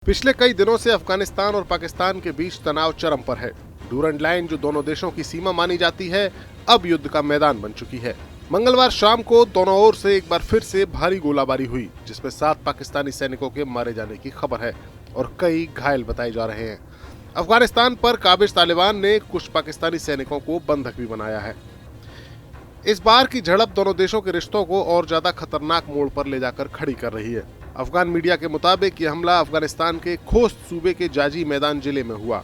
पिछले कई दिनों से अफगानिस्तान और पाकिस्तान के बीच तनाव चरम पर है। डूरंड लाइन जो दोनों देशों की सीमा मानी जाती है, अब युद्ध का मैदान बन चुकी है। मंगलवार शाम को दोनों ओर से एक बार फिर से भारी गोलाबारी हुई, जिसमें 7 पाकिस्तानी सैनिकों के मारे जाने की खबर है और कई घायल बताए जा रहे हैं। अफगानिस्तान पर काबिज तालिबान ने कुछ पाकिस्तानी सैनिकों को बंधक भी बनाया है। इस बार की झड़प दोनों देशों के रिश्तों को और ज्यादा खतरनाक मोड़ पर ले जाकर खड़ी कर रही है। अफगान मीडिया के मुताबिक ये हमला अफगानिस्तान के खोस्त सूबे के जाजी मैदान जिले में हुआ।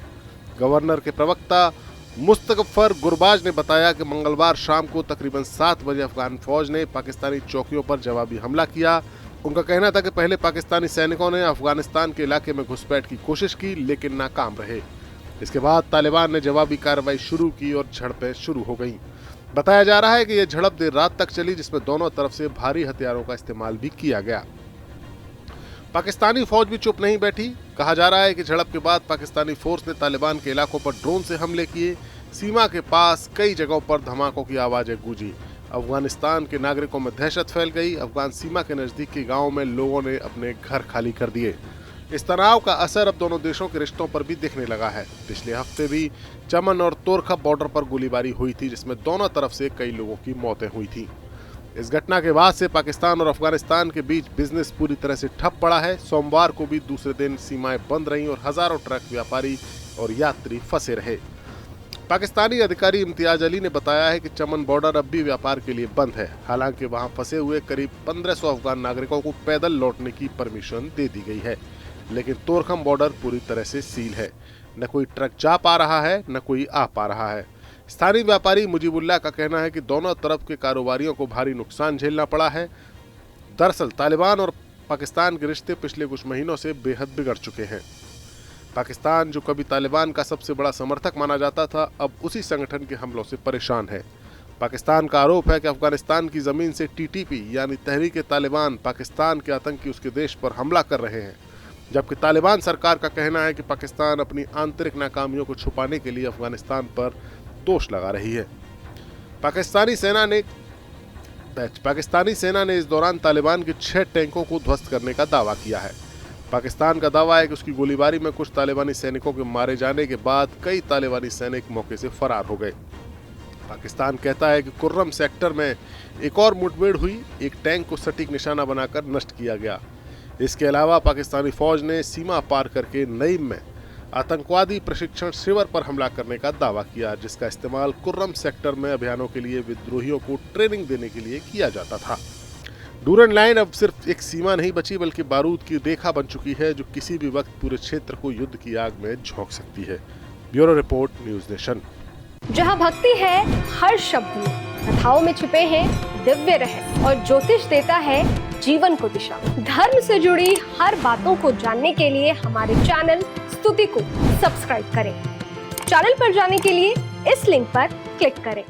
गवर्नर के प्रवक्ता मुस्तफर गुरबाज ने बताया कि मंगलवार शाम को तकरीबन 7 बजे अफगान फौज ने पाकिस्तानी चौकियों पर जवाबी हमला किया। उनका कहना था कि पहले पाकिस्तानी सैनिकों ने अफगानिस्तान के इलाके में घुसपैठ की कोशिश की, लेकिन नाकाम रहे। इसके बाद तालिबान ने जवाबी कार्रवाई शुरू की और झड़पें शुरू हो गईं। बताया जा रहा है कि यह झड़प देर रात तक चली, जिसमें दोनों तरफ से भारी हथियारों का इस्तेमाल भी किया गया। पाकिस्तानी फौज भी चुप नहीं बैठी। कहा जा रहा है कि झड़प के बाद पाकिस्तानी फोर्स ने तालिबान के इलाकों पर ड्रोन से हमले किए। सीमा के पास कई जगहों पर धमाकों की आवाजें गूंजी। अफगानिस्तान के नागरिकों में दहशत फैल गई। अफगान सीमा के नजदीक के गांवों में लोगों ने अपने घर खाली कर दिए। इस तनाव का असर अब दोनों देशों के रिश्तों पर भी दिखने लगा है। पिछले हफ्ते भी चमन और तोरखा बॉर्डर पर गोलीबारी हुई थी, जिसमें दोनों तरफ से कई लोगों की मौतें हुई थी। इस घटना के बाद से पाकिस्तान और अफगानिस्तान के बीच बिजनेस पूरी तरह से ठप पड़ा है। सोमवार को भी दूसरे दिन सीमाएं बंद रहीं और हजारों ट्रक व्यापारी और यात्री फंसे रहे। पाकिस्तानी अधिकारी इम्तियाज अली ने बताया है कि चमन बॉर्डर अब भी व्यापार के लिए बंद है। हालांकि वहां फंसे हुए करीब 1500 अफगान नागरिकों को पैदल लौटने की परमिशन दे दी गई है, लेकिन तोरखम बॉर्डर पूरी तरह से सील है। न कोई ट्रक जा पा रहा है, न कोई आ पा रहा है। स्थानीय व्यापारी मुजीबुल्लाह का कहना है कि दोनों तरफ के कारोबारियों को भारी नुकसान झेलना पड़ा है। दरअसल तालिबान और पाकिस्तान के रिश्ते पिछले कुछ महीनों से बेहद बिगड़ चुके हैं। पाकिस्तान, जो कभी तालिबान का सबसे बड़ा समर्थक माना जाता था, अब उसी संगठन के हमलों से परेशान है। पाकिस्तान का आरोप है कि अफगानिस्तान की जमीन से टीटीपी यानी तहरीक तालिबान पाकिस्तान के आतंकी उसके देश पर हमला कर रहे हैं, जबकि तालिबान सरकार का कहना है कि पाकिस्तान अपनी आंतरिक नाकामियों को छुपाने के लिए अफगानिस्तान पर दोष लगा रही है। पाकिस्तानी सेना ने इस दौरान तालिबान के 6 टैंकों को ध्वस्त करने का दावा किया है। पाकिस्तान का दावा है कि उसकी गोलीबारी में कुछ तालिबानी सैनिकों के मारे जाने के बाद कई तालिबानी सैनिक मौके से फरार हो गए। पाकिस्तान कहता है कि कुर्रम सेक्टर में एक और मुठभेड़ हुई, एक टैंक को सटीक निशाना बनाकर नष्ट किया गया। इसके अलावा पाकिस्तानी फौज ने सीमा पार करके नईम में आतंकवादी प्रशिक्षण शिविर पर हमला करने का दावा किया, जिसका इस्तेमाल कुर्रम सेक्टर में अभियानों के लिए विद्रोहियों को ट्रेनिंग देने के लिए किया जाता था। डूरंड लाइन अब सिर्फ एक सीमा नहीं बची, बल्कि बारूद की रेखा बन चुकी है, जो किसी भी वक्त पूरे क्षेत्र को युद्ध की आग में झोंक सकती है। Bureau report, news nation. जहाँ भक्ति है हर शब्द में, कथाओं में छुपे हैं दिव्य रहस्य और ज्योतिष देता है जीवन को दिशा। धर्म से जुड़ी हर बातों को जानने के लिए हमारे चैनल स्तुति को सब्सक्राइब करें। चैनल पर जाने के लिए इस लिंक पर क्लिक करें।